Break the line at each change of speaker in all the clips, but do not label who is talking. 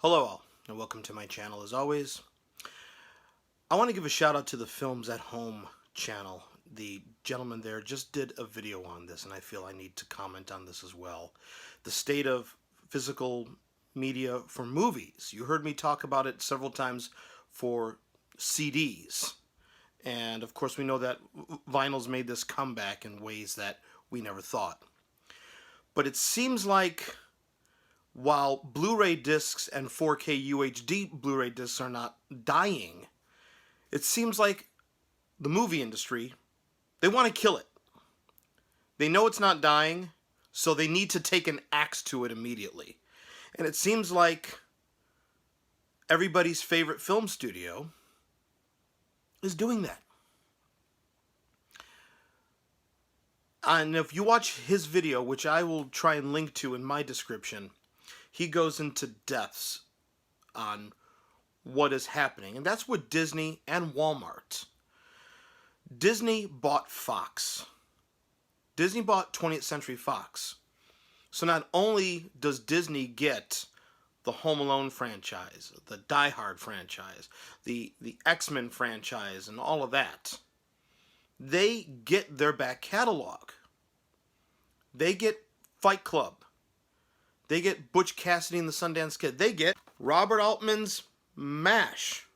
Hello all, and welcome to my channel as always. I want to give a shout out to the Films at Home channel. The gentleman there just did a video on this, and I feel I need to comment on this as well. The state of physical media for movies. You heard me talk about it several times for CDs. And of course we know that vinyl's made this comeback in ways that we never thought. But it seems like while Blu-ray discs and 4K UHD Blu-ray discs are not dying, it seems like the movie industry, they want to kill it. They know it's not dying, so they need to take an axe to it immediately. And it seems like everybody's favorite film studio is doing that. And if you watch his video, which I will try and link to in my description, he goes into depths on what is happening. And that's what Disney and Walmart. Disney bought Fox. Disney bought 20th Century Fox. So not only does Disney get the Home Alone franchise, the Die Hard franchise, the X-Men franchise, and all of that, they get their back catalog. They get Fight Club. They get Butch Cassidy and the Sundance Kid. They get Robert Altman's MASH.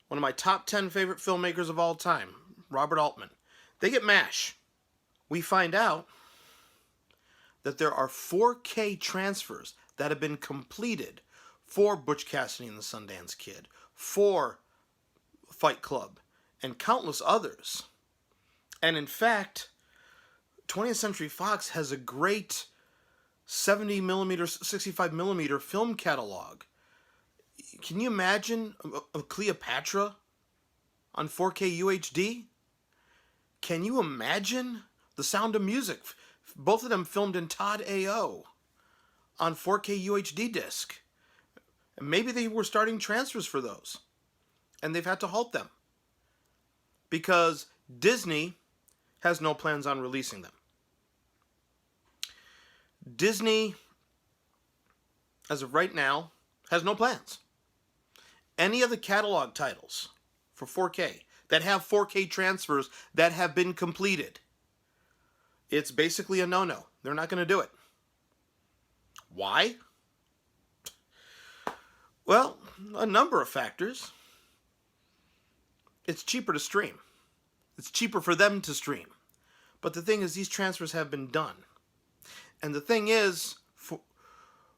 One of my top 10 favorite filmmakers of all time, Robert Altman. They get MASH. We find out that there are 4K transfers that have been completed for Butch Cassidy and the Sundance Kid, for Fight Club, and countless others. And in fact, 20th Century Fox has a great 70mm, 65mm film catalog. Can you imagine a Cleopatra on 4K UHD? Can you imagine The Sound of Music? Both of them filmed in Todd AO on 4K UHD disc. And maybe they were starting transfers for those, and they've had to halt them because Disney has no plans on releasing them. Disney, as of right now, has no plans. Any of the catalog titles for 4K that have 4K transfers that have been completed, it's basically a no-no. They're not going to do it. Why? Well, a number of factors. It's cheaper to stream. It's cheaper for them to stream. But the thing is, these transfers have been done. And the thing is,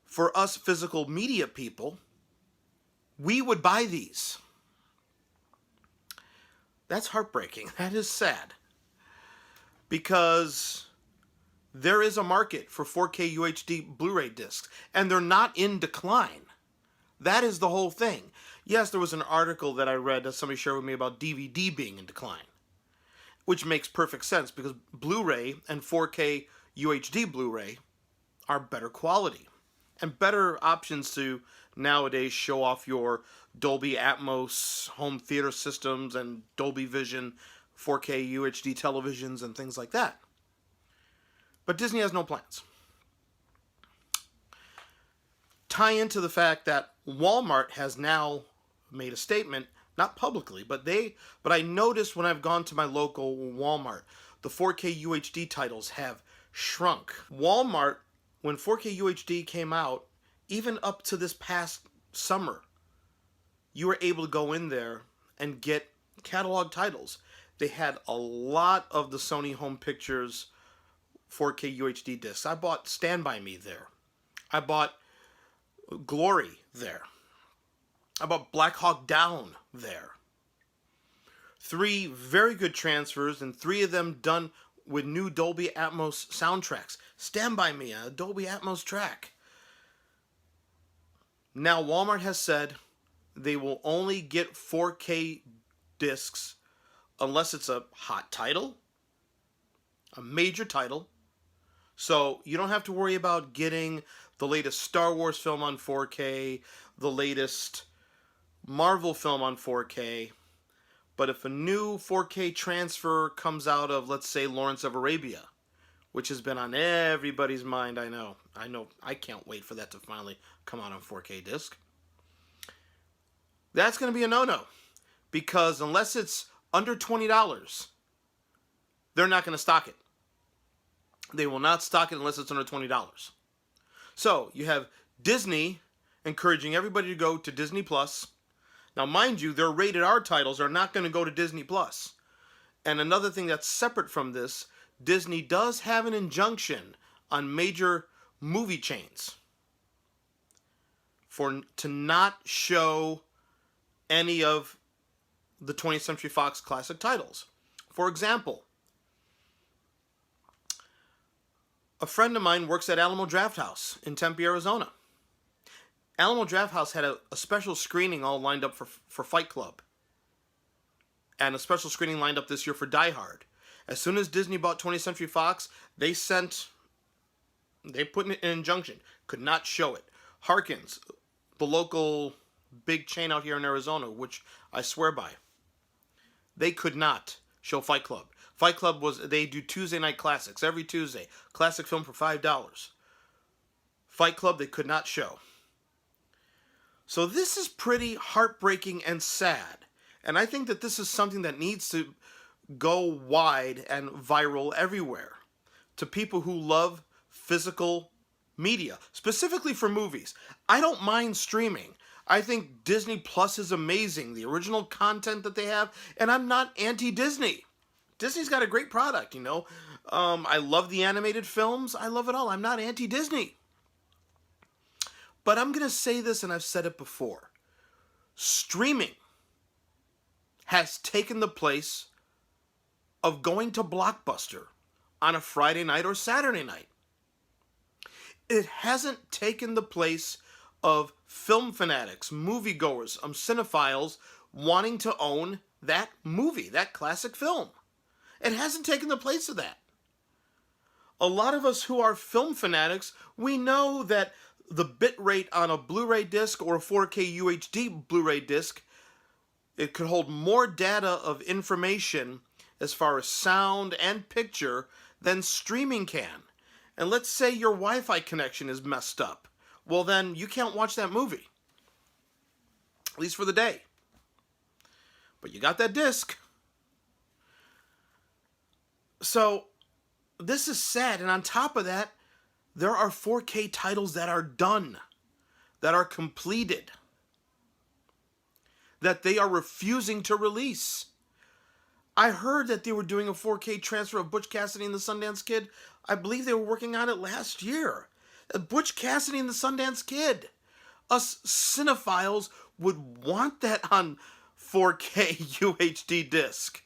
for us physical media people, we would buy these. That's heartbreaking. That is sad. Because there is a market for 4K UHD Blu-ray discs, and they're not in decline. That is the whole thing. Yes, there was an article that I read that somebody shared with me about DVD being in decline, which makes perfect sense because Blu-ray and 4K UHD Blu-ray are better quality and better options to nowadays show off your Dolby Atmos home theater systems and Dolby Vision 4K UHD televisions and things like that. But Disney has no plans. Tie into the fact that Walmart has now made a statement, not publicly, but I noticed when I've gone to my local Walmart, the 4K UHD titles have shrunk. Walmart, when 4K UHD came out, even up to this past summer, you were able to go in there and get catalog titles. They had a lot of the Sony Home Pictures 4K UHD discs. I bought Stand By Me there. I bought Glory there. I bought Black Hawk Down there. 3 very good transfers, and 3 of them done with new Dolby Atmos soundtracks. Stand By Me, a Dolby Atmos track. Now Walmart has said they will only get 4K discs unless it's a hot title, a major title. So you don't have to worry about getting the latest Star Wars film on 4K, the latest Marvel film on 4K. But if a new 4K transfer comes out of, let's say, Lawrence of Arabia, which has been on everybody's mind, I know. I can't wait for that to finally come out on 4K disc. That's going to be a no-no, because unless it's under $20, they're not going to stock it. They will not stock it unless it's under $20. So you have Disney encouraging everybody to go to Disney Plus. Now, mind you, their rated R titles are not going to go to Disney Plus. And another thing that's separate from this, Disney does have an injunction on major movie chains to not show any of the 20th Century Fox classic titles. For example, a friend of mine works at Alamo Drafthouse in Tempe, Arizona. Alamo Drafthouse had a special screening all lined up for Fight Club. And a special screening lined up this year for Die Hard. As soon as Disney bought 20th Century Fox, they put in an injunction. Could not show it. Harkins, the local big chain out here in Arizona, which I swear by, they could not show Fight Club. Fight Club they do Tuesday night classics every Tuesday. Classic film for $5. Fight Club they could not show. So this is pretty heartbreaking and sad. And I think that this is something that needs to go wide and viral everywhere to people who love physical media, specifically for movies. I don't mind streaming. I think Disney Plus is amazing, the original content that they have, and I'm not anti-Disney. Disney's got a great product, you know. I love the animated films. I love it all. I'm not anti-Disney. But I'm going to say this, and I've said it before. Streaming has taken the place of going to Blockbuster on a Friday night or Saturday night. It hasn't taken the place of film fanatics, moviegoers, cinephiles wanting to own that movie, that classic film. It hasn't taken the place of that. A lot of us who are film fanatics, we know that the bit rate on a Blu-ray disc or a 4K UHD Blu-ray disc, it could hold more data of information as far as sound and picture than streaming can. And let's say your Wi-Fi connection is messed up. Well, then you can't watch that movie. At least for the day. But you got that disc. So, this is sad. And on top of that, there are 4K titles that are done, that are completed, that they are refusing to release. I heard that they were doing a 4K transfer of Butch Cassidy and the Sundance Kid. I believe they were working on it last year. Butch Cassidy and the Sundance Kid. Us cinephiles would want that on 4K UHD disc.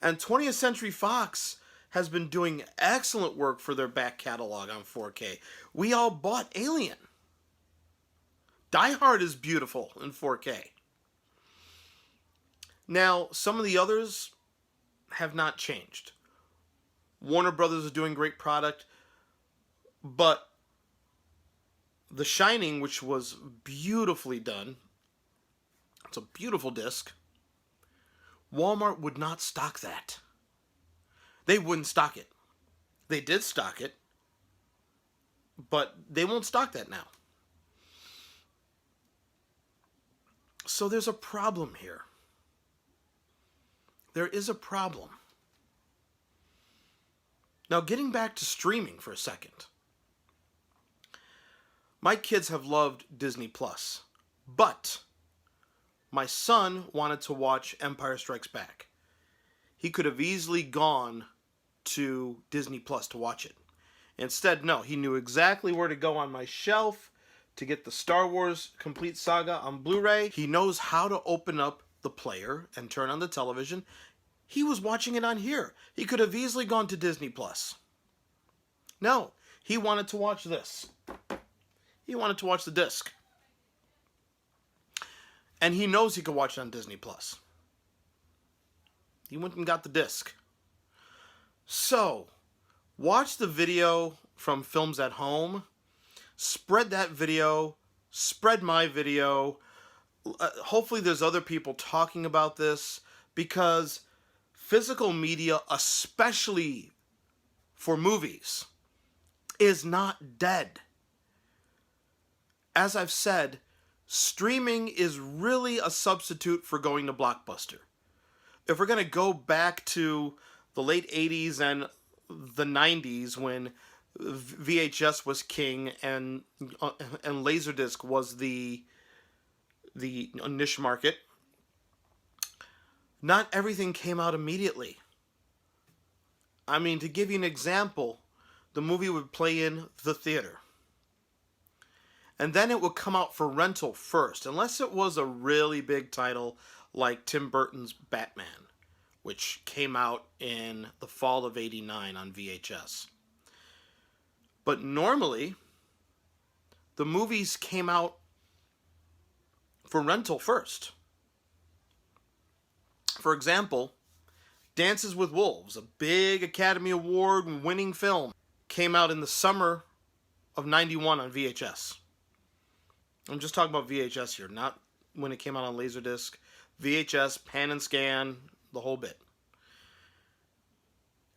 And 20th Century Fox has been doing excellent work for their back catalog on 4K. We all bought Alien. Die Hard is beautiful in 4K. Now, some of the others have not changed. Warner Brothers is doing great product, but The Shining, which was beautifully done, it's a beautiful disc, Walmart would not stock that. They wouldn't stock it. They did stock it, but they won't stock that now. So there's a problem here. There is a problem. Now, getting back to streaming for a second. My kids have loved Disney Plus, but my son wanted to watch Empire Strikes Back. He could have easily gone to Disney Plus to watch it. Instead, no, he knew exactly where to go on my shelf to get the Star Wars Complete Saga on Blu-ray. He knows how to open up the player and turn on the television. He was watching it on here. He could have easily gone to Disney Plus. No, he wanted to watch this. He wanted to watch the disc. And he knows he could watch it on Disney Plus. He went and got the disc. So, watch the video from Films at Home. Spread that video. Spread my video. Hopefully there's other people talking about this, because physical media, especially for movies, is not dead. As I've said, streaming is really a substitute for going to Blockbuster. If we're going to go back to the late 80s and the 90s when VHS was king and Laserdisc was the niche market, not everything came out immediately. I mean, to give you an example, the movie would play in the theater. And then it would come out for rental first, unless it was a really big title like Tim Burton's Batman, which came out in the fall of '89 on VHS. But normally, the movies came out for rental first. For example, Dances with Wolves, a big Academy Award winning film, came out in the summer of '91 on VHS. I'm just talking about VHS here, not when it came out on Laserdisc. VHS, pan and scan, the whole bit.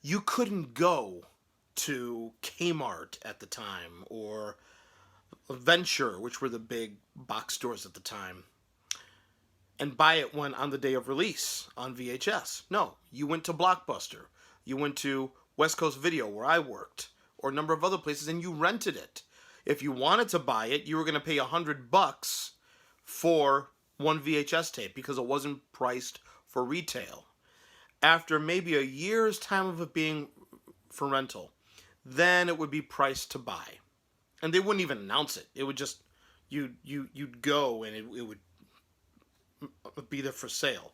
You couldn't go to Kmart at the time, or Venture, which were the big box stores at the time, and buy it on the day of release on VHS. No, you went to Blockbuster. You went to West Coast Video, where I worked, or a number of other places, and you rented it. If you wanted to buy it, you were going to pay $100 for one VHS tape because it wasn't priced for retail. After maybe a year's time of it being for rental, then it would be priced to buy. And they wouldn't even announce it. It would just, you'd go and it would be there for sale.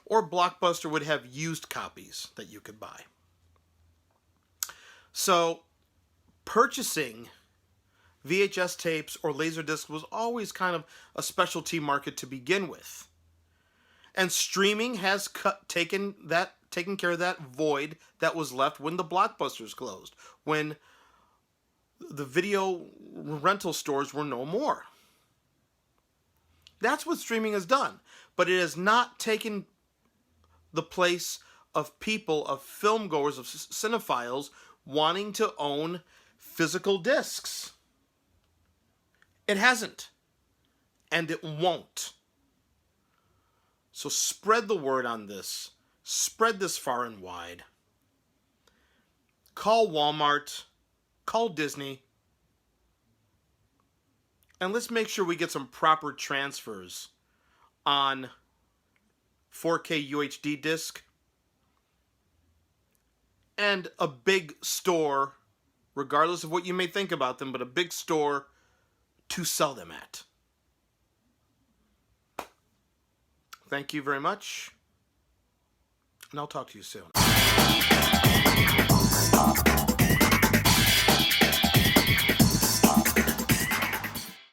Or Blockbuster would have used copies that you could buy. So, purchasing VHS tapes or Laserdisc was always kind of a specialty market to begin with. And streaming has taken care of that void that was left when the Blockbusters closed, when the video rental stores were no more. That's what streaming has done. But it has not taken the place of people, of film goers, of cinephiles wanting to own physical discs. It hasn't. And it won't. So spread the word on this. Spread this far and wide. Call Walmart. Call Disney. And let's make sure we get some proper transfers on 4K UHD disc. And a big store, regardless of what you may think about them, but a big store to sell them at. Thank you very much, and I'll talk to you soon.